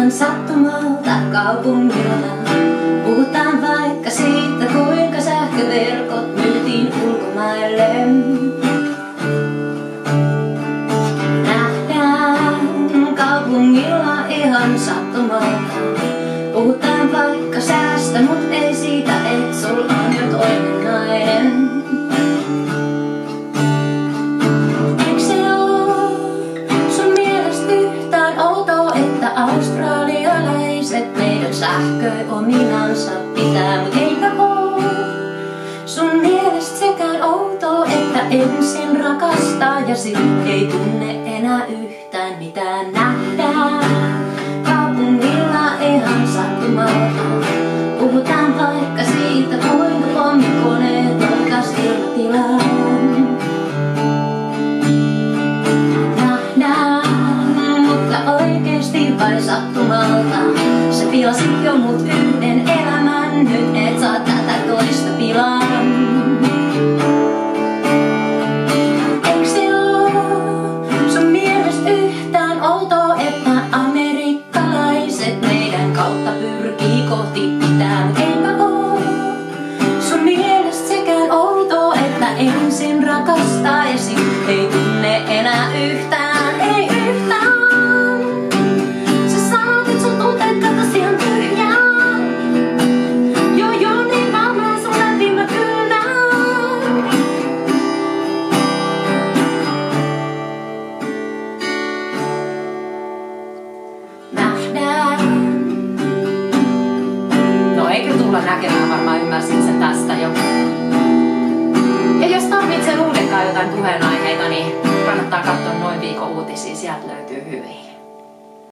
ihan sattumalta kaupungilla. Puhutaan vaikka siitä, kuinka sähköverkot myytiin ulkomaille. Nähdään kaupungilla ihan sattumalta. Puhutaan vaikka säästä, mut ei siitä, et sul on jo toinen nainen. Australialaiset meidän sähköominansa pitää, mut eipä oo sun mielestä sekään outoa, että ensin rakastaa ja sit ei tunne enää yhtään mitään. Nähdään kaupungilla ihan sattumalta. Puhutaan vaikka siitä, kuinka pommikoneet oikas ilmatilaan. Vai sattumalta sä pilasit jo mut yhden elämän, nyt et saa tätä toista pilaa. Eiks se oo sun mielestä yhtään outoa, että amerikkalaiset meidän kautta pyrkii kohti pitää, mut eipä oo sun mielestä sekään outoa, että ensin rakastaa ja sit ei tunne enää yhtään, ei yhtään. No eikä tulla näkemään, varmaan ymmärsit sen tästä jo. Ja jos tarvitsen uudenkaan jotain puheenaiheita, niin kannattaa katsoa Noin Viikon uutisia, sieltä löytyy hyviä.